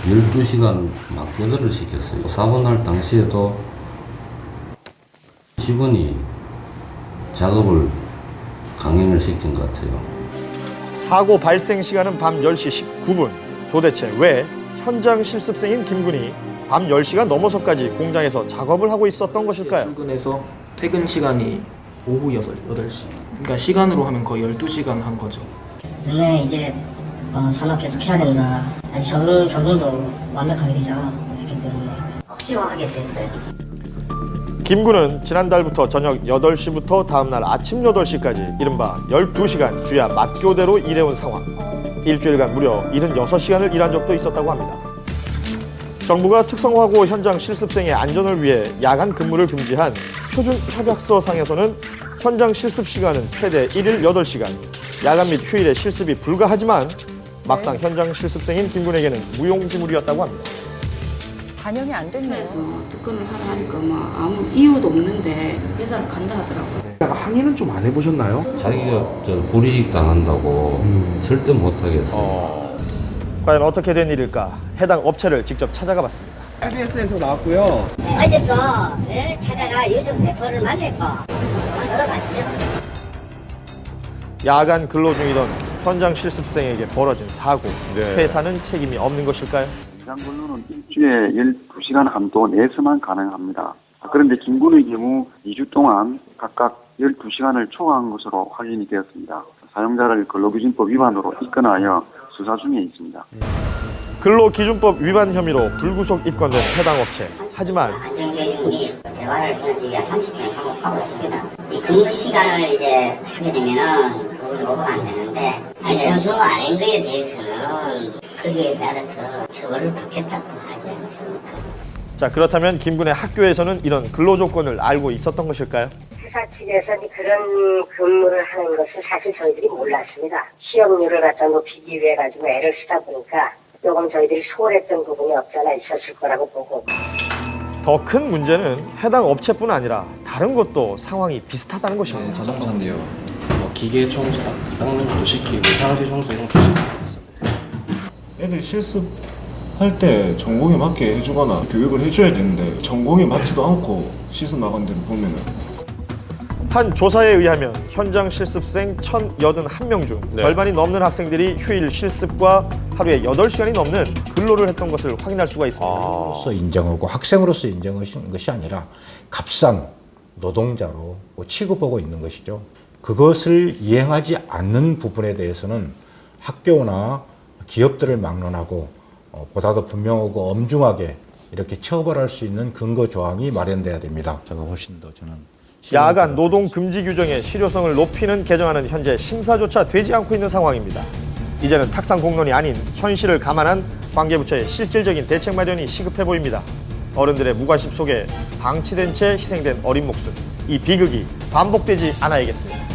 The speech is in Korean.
12시간 막교대를 시켰어요. 사고 날 당시에도 직원이 작업을 강행을 시킨 것 같아요. 사고 발생 시간은 밤 10시 19분. 도대체 왜 현장 실습생인 김군이 밤 10시가 넘어서까지 공장에서 작업을 하고 있었던 것일까요? 출근해서 퇴근 시간이 오후 8시. 그러니까 시간으로 하면 거의 12시간 한 거죠. 너네 이제 잔업 계속 해야 된다. 아니 적응도 완벽하게 되지 않았고 했기 때문에 억지로 하게 됐어요. 김군은 지난달부터 저녁 8시부터 다음날 아침 8시까지 이른바 12시간 주야 맞교대로 일해온 상황. 일주일간 무려 76시간을 일한 적도 있었다고 합니다. 정부가 특성화고 현장 실습생의 안전을 위해 야간 근무를 금지한 표준 협약서상에서는 현장 실습 시간은 최대 1일 8시간, 야간 및 휴일에 실습이 불가하지만 막상 현장 실습생인 김군에게는 무용지물이었다고 합니다. 반영이 안 됐네요. 회사에서 특근을 하라 하니까 막 아무 이유도 없는데 회사를 간다 하더라고요. 항의는 좀 안 해보셨나요? 자기가 불이익 당한다고 절대 못하겠어요. 과연 어떻게 된 일일까? 해당 업체를 직접 찾아가 봤습니다. CBS에서 나왔고요. 어제 또 찾아가 요즘 대표를 만났고 들어가시죠. 야간 근로 중이던 현장 실습생에게 벌어진 사고. 네. 회사는 책임이 없는 것일까요? 야간 근로는 일주일에 12시간 한도 내에서만 가능합니다. 그런데 김군의 경우 2주 동안 각각 12시간을 초과한 것으로 확인이 되었습니다. 사용자를 근로기준법 위반으로 입건하여 수사 중에 있습니다. 근로기준법 위반 혐의로 불구속 입건된 해당 업체. 하지만 안전교육이 대화를 하기 위해 30분 감옥하고 있습니다. 이 근무 시간을 이제 하게 되면은 그걸 오버가 안 되는데 준수 아닌 거에 대해서는 거기에 따라서 처벌을 받겠다고 하지 않습니까? 자, 그렇다면 김군의 학교에서는 이런 근로조건을 알고 있었던 것일까요? 회사 측에서 그런 근무를 하는 것을 사실 저희들이 몰랐습니다. 취업률을 갖다 높이기 위해 가지고 애를 쓰다 보니까 조금 저희들이 소홀했던 부분이 없잖아 있었을 거라고 보고. 더 큰 문제는 해당 업체뿐 아니라 다른 곳도 상황이 비슷하다는 것입니다. 자동차인데요. 기계 청소 닦는 것도 시키고 향수 청소 이런 것도 시키고 있어요. 애들 실습할 때 전공에 맞게 해주거나 교육을 해줘야 되는데 전공에 맞지도 않고 시습 나간 데를 보면은 한 조사에 의하면 현장 실습생 1,081명 중 절반이 넘는 학생들이 휴일 실습과 하루에 8시간이 넘는 근로를 했던 것을 확인할 수가 있습니다. 로서 인정하고 학생으로서 인정하시는 것이 아니라 값싼 노동자로 취급하고 있는 것이죠. 그것을 이행하지 않는 부분에 대해서는 학교나 기업들을 막론하고 보다 더 분명하고 엄중하게 이렇게 처벌할 수 있는 근거 조항이 마련돼야 됩니다. 제가 훨씬 더 저는 야간 노동 금지 규정의 실효성을 높이는 개정안은 현재 심사조차 되지 않고 있는 상황입니다. 이제는 탁상 공론이 아닌 현실을 감안한 관계부처의 실질적인 대책 마련이 시급해 보입니다. 어른들의 무관심 속에 방치된 채 희생된 어린 목숨, 이 비극이 반복되지 않아야겠습니다.